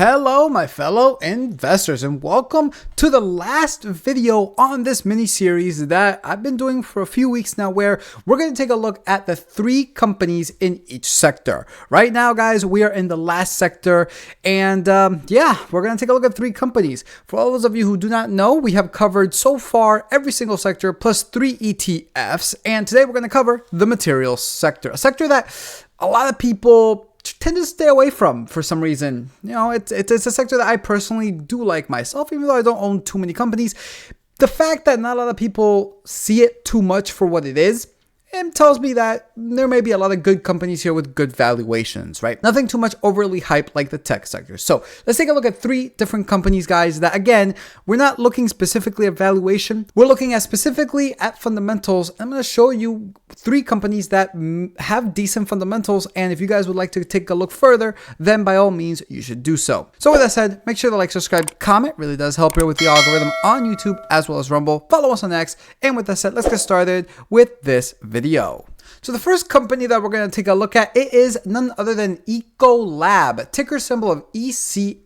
Hello, my fellow investors, and welcome to the last video on this mini series that I've been doing for a few weeks now, where we're going to take a look at the three companies in each sector. Right now, guys, we are in the last sector, and we're going to take a look at three companies. For all those of you who do not know, we have covered so far every single sector plus 3 ETFs, and today we're going to cover the materials sector, a sector that a lot of people tend to stay away from for some reason. You know, it's a sector that I personally do like myself, even though I don't own too many companies. The fact that not a lot of people see it too much for what it is, it tells me that there may be a lot of good companies here with good valuations, right? Nothing too much overly hyped like the tech sector. So let's take a look at three different companies, guys, that again, we're not looking specifically at valuation. We're looking at specifically at fundamentals. I'm going to show you three companies that have decent fundamentals. And if you guys would like to take a look further, then by all means, you should do so. So with that said, make sure to like, subscribe, comment. Really does help here with the algorithm on YouTube as well as Rumble. Follow us on X. And with that said, let's get started with this video. So the first company that we're going to take a look at, it is none other than Ecolab, ticker symbol of ECL.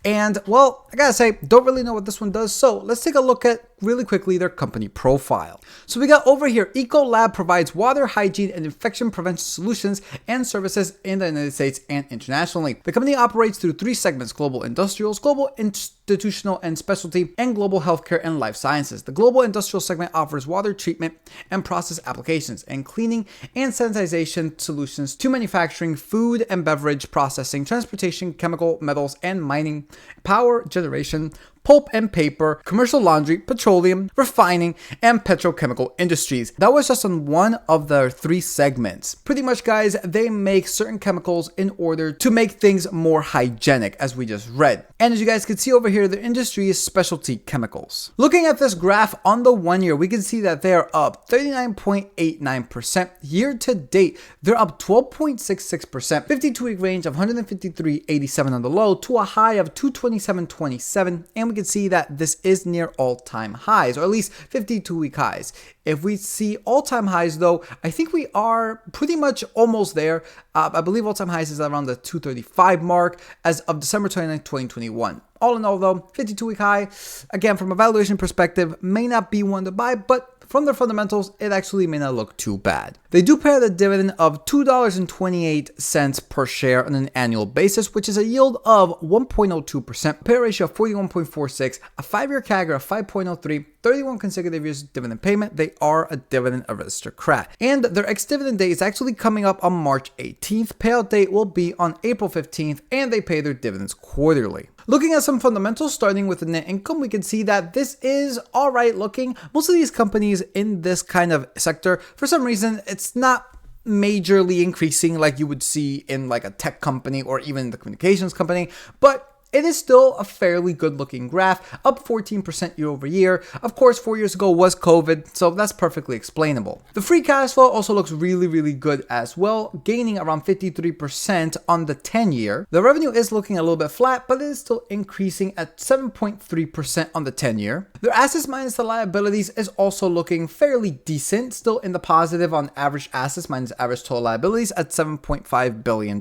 And well, I gotta say, don't really know what this one does. So let's take a look at really quickly their company profile. So we got over here, Ecolab provides water, hygiene, and infection prevention solutions and services in the United States and internationally. The company operates through three segments: global industrials, global institutional and specialty, and global healthcare and life sciences. The global industrial segment offers water treatment and process applications and cleaning and sanitization solutions to manufacturing, food and beverage processing, transportation, chemical, metals and mining, power generation, pulp and paper, commercial laundry, petroleum, refining, and petrochemical industries. That was just on one of their three segments. Pretty much, guys, they make certain chemicals in order to make things more hygienic, as we just read. And as you guys can see over here, the industry is specialty chemicals. Looking at this graph on the 1 year, we can see that they are up 39.89%. Year to date, they're up 12.66%. 52-week range of 153.87 on the low to a high of 227.27, and we can see that this is near all-time highs, or at least 52-week highs. If we see all-time highs, though, I think we are pretty much almost there. I believe all-time highs is around the 235 mark as of December 29, 2021. All in all, though, 52-week high, again, from a valuation perspective, may not be one to buy, but from their fundamentals, it actually may not look too bad. They do pay the dividend of $2.28 per share on an annual basis, which is a yield of 1.02%, pay ratio of 41.46, a 5-year CAGR of 5.03, 31 consecutive years dividend payment. They are a dividend aristocrat. And their ex-dividend date is actually coming up on March 18th. Payout date will be on April 15th, and they pay their dividends quarterly. Looking at some fundamentals, starting with the net income, we can see that this is all right looking. Most of these companies in this kind of sector, for some reason, it's not majorly increasing like you would see in like a tech company or even the communications company, but it is still a fairly good looking graph, up 14% year over year. Of course, 4 years ago was COVID, so that's perfectly explainable. The free cash flow also looks really good as well, gaining around 53% on the 10-year. The revenue is looking a little bit flat, but it is still increasing at 7.3% on the 10-year. Their assets minus the liabilities is also looking fairly decent, still in the positive on average assets minus average total liabilities at $7.5 billion.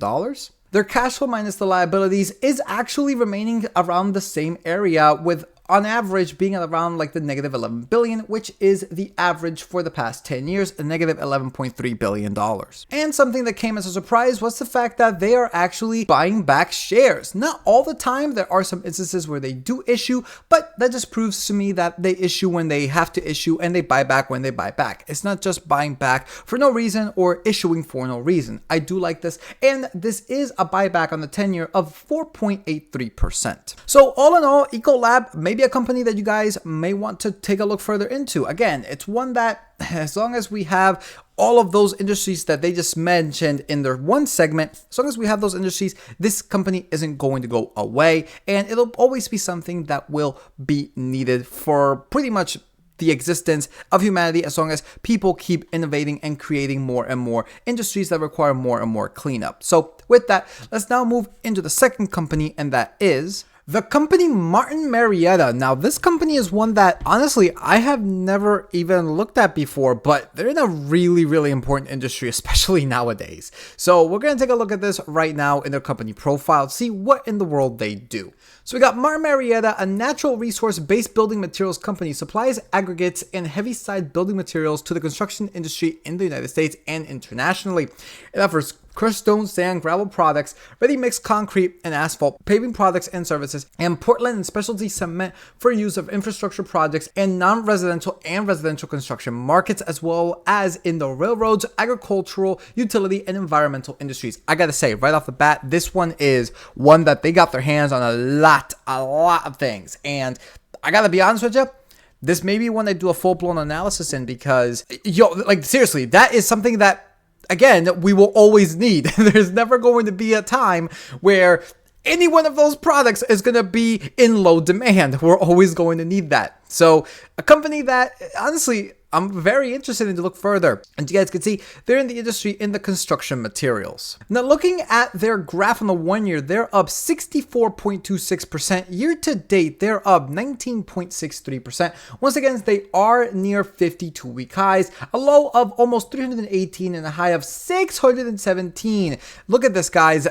Their cash flow minus the liabilities is actually remaining around the same area, with on average being at around like the negative 11 billion, which is the average for the past 10 years, a negative $11.3 billion. And something that came as a surprise was the fact that they are actually buying back shares. Not all the time, there are some instances where they do issue, but that just proves to me that they issue when they have to issue and they buy back when they buy back. It's not just buying back for no reason or issuing for no reason. I do like this, and this is a buyback on the 10-year of 4.83%. So all in all, Ecolab may be a company that you guys may want to take a look further into. Again, it's one that, as long as we have all of those industries that they just mentioned in their one segment, as long as we have those industries, this company isn't going to go away, and it'll always be something that will be needed for pretty much the existence of humanity, as long as people keep innovating and creating more and more industries that require more and more cleanup. So with that, let's now move into the second company, and that is The company Martin Marietta. Now, this company is one that, honestly, I have never even looked at before, but they're in a really, really important industry, especially nowadays. So we're going to take a look at this right now in their company profile, see what in the world they do. So we got Martin Marietta, a natural resource-based building materials company, supplies aggregates and heavy-side building materials to the construction industry in the United States and internationally. It offers crushed stone, sand, gravel products, ready-mix concrete and asphalt, paving products and services, and Portland and specialty cement for use of infrastructure projects and non-residential and residential construction markets, as well as in the railroads, agricultural, utility, and environmental industries. I gotta say, right off the bat, this one is one that they got their hands on a lot of things. And I gotta be honest with you, this may be one I do a full-blown analysis in because, seriously, that is something that, again, we will always need. There's never going to be a time where any one of those products is going to be in low demand. We're always going to need that. So a company that, honestly, I'm very interested in to look further. And you guys can see they're in the industry in the construction materials. Now, looking at their graph on the 1 year, they're up 64.26%. Year to date, they're up 19.63%. Once again, they are near 52-week highs, a low of almost 318 and a high of 617. Look at this, guys.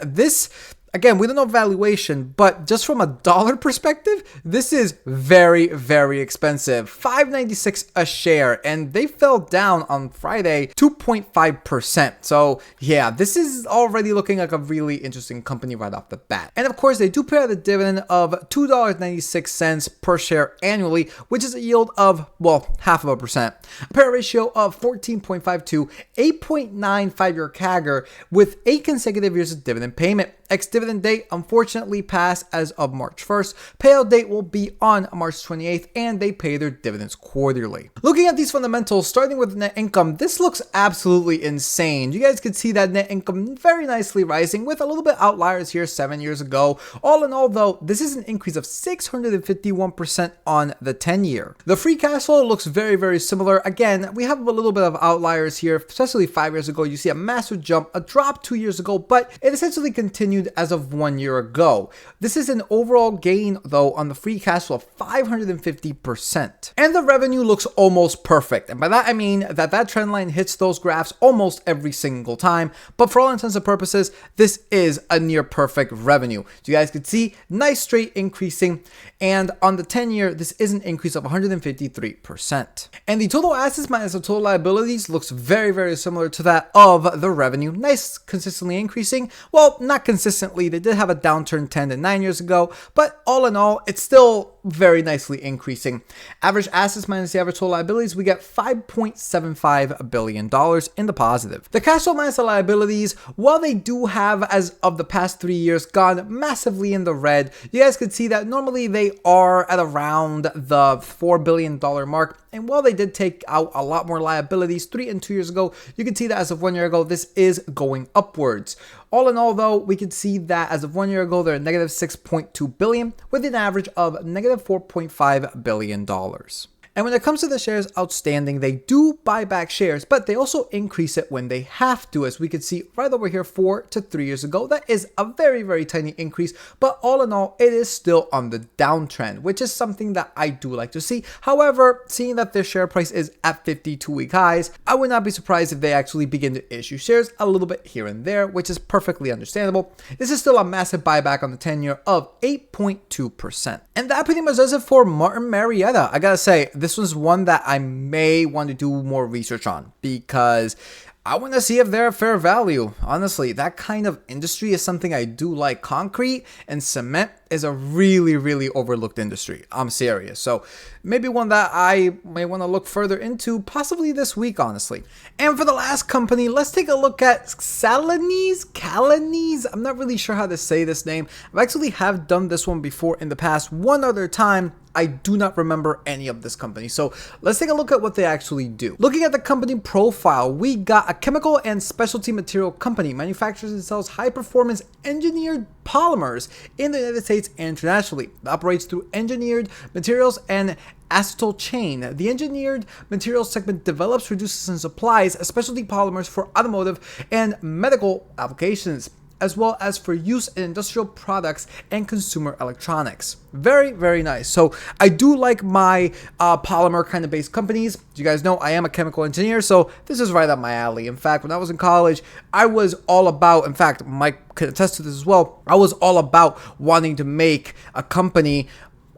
Again, we don't know valuation, but just from a dollar perspective, this is very, very expensive. $5.96 a share, and they fell down on Friday 2.5%. So yeah, this is already looking like a really interesting company right off the bat. And of course, they do pay out a dividend of $2.96 per share annually, which is a yield of, well, 0.5%. A payout ratio of 14.52, 8.9 5-year CAGR with 8 consecutive years of dividend payment. Ex-dividend date unfortunately passed as of March 1st. Payout date will be on March 28th, and they pay their dividends quarterly. Looking at these fundamentals, starting with net income, this looks absolutely insane. You guys can see that net income very nicely rising with a little bit outliers here 7 years ago. All in all, though, this is an increase of 651% on the 10-year. The free cash flow looks very, very similar. Again, we have a little bit of outliers here, especially 5 years ago. You see a massive jump, a drop 2 years ago, but it essentially continued as of 1 year ago. This is an overall gain, though, on the free cash flow of 550%. And the revenue looks almost perfect. And by that, I mean that trend line hits those graphs almost every single time. But for all intents and purposes, this is a near perfect revenue. So you guys can see, nice straight increasing. And on the 10-year, this is an increase of 153%. And the total assets minus the total liabilities looks very, very similar to that of the revenue. Nice, consistently increasing. Well, not consistently. They did have a downturn 10 to 9 years ago, but all in all, it's still very nicely increasing. Average assets minus the average total liabilities, we get $5.75 billion in the positive. The cash flow minus the liabilities, while they do have, as of the past 3 years, gone massively in the red, you guys could see that normally they are at around the $4 billion mark. And while they did take out a lot more liabilities 3 and 2 years ago, you can see that as of 1 year ago, this is going upwards. All in all, though, we can see that as of 1 year ago, they're at negative $6.2 billion with an average of negative $4.5 billion. And when it comes to the shares outstanding, they do buy back shares, but they also increase it when they have to, as we can see right over here 4 to 3 years ago. That is a very, very tiny increase, but all in all, it is still on the downtrend, which is something that I do like to see. However, seeing that their share price is at 52-week highs, I would not be surprised if they actually begin to issue shares a little bit here and there, which is perfectly understandable. This is still a massive buyback on the 10-year of 8.2%. And that pretty much does it for Martin Marietta. I gotta say, this was one that I may want to do more research on because I want to see if they're a fair value. Honestly, that kind of industry is something I do like. Concrete and cement is a really, really overlooked industry. I'm serious. So maybe one that I may want to look further into, possibly this week, honestly. And for the last company, let's take a look at SLEN. I'm not really sure how to say this name. I actually have done this one before in the past. One other time, I do not remember any of this company. So let's take a look at what they actually do. Looking at the company profile, we got a chemical and specialty material company, manufactures and sells high performance engineered polymers in the United States and internationally. It operates through engineered materials and acetyl chain. The engineered materials segment develops, produces, and supplies specialty polymers for automotive and medical applications. as well as for use in industrial products and consumer electronics. Very, very nice. So I do like my polymer kind of based companies. As you guys know, I am a chemical engineer, so this is right up my alley. In fact, when I was in college, I was all about, in fact, Mike can attest to this as well, I was all about wanting to make a company,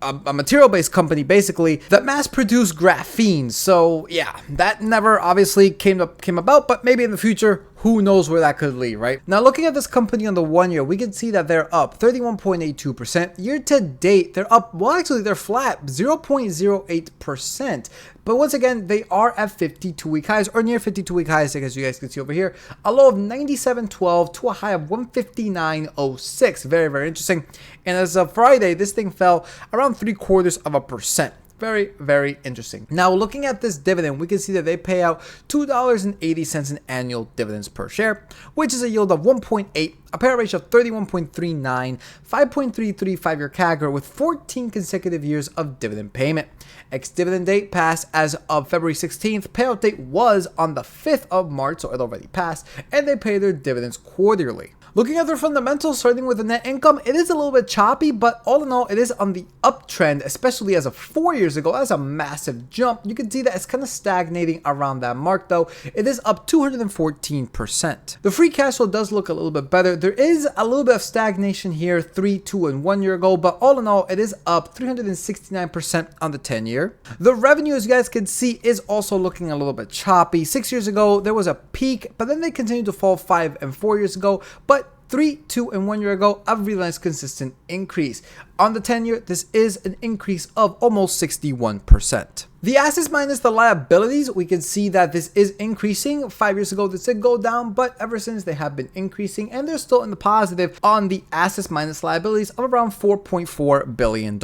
a material-based company basically, that mass-produced graphene. So yeah, that never obviously came about, but maybe in the future, who knows where that could lead, right? Now, looking at this company on the 1 year, we can see that they're up 31.82%. Year to date, they're up, well, actually, they're flat, 0.08%. But once again, they are at 52-week highs, or near 52-week highs, as you guys can see over here. A low of 97.12 to a high of 159.06. Very, very interesting. And as of Friday, this thing fell around 0.75%. Very, very interesting. Now, looking at this dividend, we can see that they pay out $2.80 in annual dividends per share, which is a yield of 1.8, a payout ratio of 31.39, 5.33 5-year CAGR with 14 consecutive years of dividend payment. Ex-dividend date passed as of February 16th. Payout date was on the 5th of March, so it already passed, and they pay their dividends quarterly. Looking at their fundamentals, starting with the net income, it is a little bit choppy, but all in all, it is on the uptrend, especially as of 4 years ago. That's a massive jump. You can see that it's kind of stagnating around that mark, though. It is up 214%. The free cash flow does look a little bit better. There is a little bit of stagnation here 3, 2, and 1 year ago, but all in all, it is up 369% on the 10-year. The revenue, as you guys can see, is also looking a little bit choppy. 6 years ago, there was a peak, but then they continued to fall 5 and 4 years ago, but 3, 2, and 1 year ago, a really nice consistent increase. On the 10-year, this is an increase of almost 61%. The assets minus the liabilities, we can see that this is increasing. 5 years ago, this did go down, but ever since they have been increasing, and they're still in the positive on the assets minus liabilities of around $4.4 billion.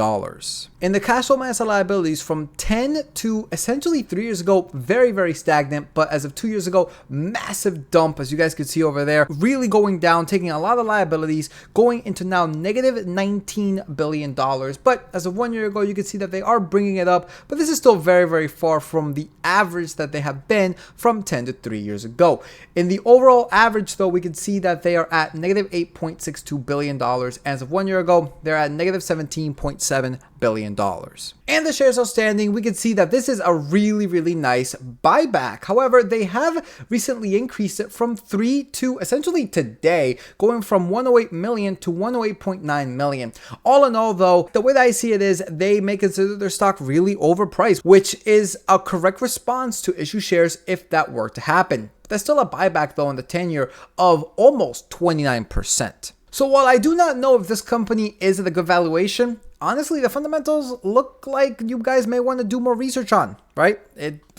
In the cash flow minus the liabilities from 10 to essentially 3 years ago, very, very stagnant, but as of 2 years ago, massive dump, as you guys can see over there, really going down, taking a lot of liabilities, going into now negative $19 billion. But as of 1 year ago, you can see that they are bringing it up, but this is still very, very far from the average that they have been from 10 to 3 years ago. In the overall average, though, we can see that they are at negative $8.62 billion. As of 1 year ago, they're at negative $17.7 billion. And the shares outstanding, we can see that this is a really, really nice buyback. However, they have recently increased it from 3 to essentially today, going from 108 million to 108.9 million. All in all, though, the way that I see it is they may consider their stock really overpriced, which is a correct response to issue shares if that were to happen. That's still a buyback, though, in the 10-year of almost 29%. So while I do not know if this company is at a good valuation, honestly, the fundamentals look like you guys may want to do more research on, right?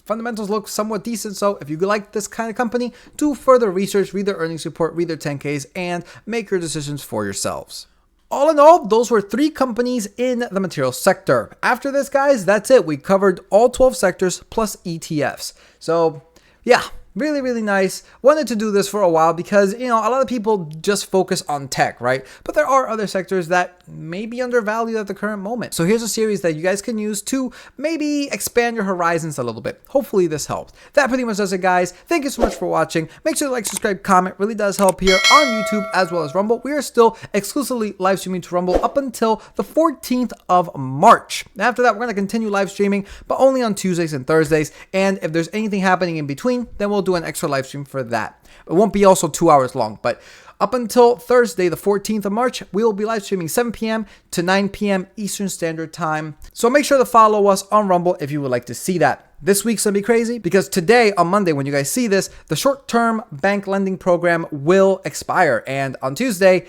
Fundamentals look somewhat decent, so if you like this kind of company, do further research, read their earnings report, read their 10Ks, and make your decisions for yourselves. All in all, those were 3 companies in the materials sector. After this, guys, that's it. We covered all 12 sectors plus ETFs. So, yeah. Really, really nice. Wanted to do this for a while because, a lot of people just focus on tech, right? But there are other sectors that may be undervalued at the current moment. So here's a series that you guys can use to maybe expand your horizons a little bit. Hopefully this helps. That pretty much does it, guys. Thank you so much for watching. Make sure to like, subscribe, comment. Really does help here on YouTube as well as Rumble. We are still exclusively live streaming to Rumble up until the 14th of March. After that, we're going to continue live streaming, but only on Tuesdays and Thursdays. And if there's anything happening in between, then we'll do an extra live stream for that. It won't be also 2 hours long, but up until Thursday, the 14th of March, we will be live streaming 7 p.m. to 9 p.m. Eastern Standard Time. So make sure to follow us on Rumble if you would like to see that. This week's gonna be crazy because today, on Monday, when you guys see this, the short-term bank lending program will expire. And on Tuesday,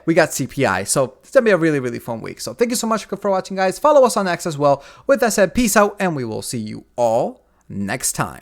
we got CPI. So it's gonna be a really, really fun week. So thank you so much for watching, guys. Follow us on X as well. With that said, peace out, and we will see you all next time.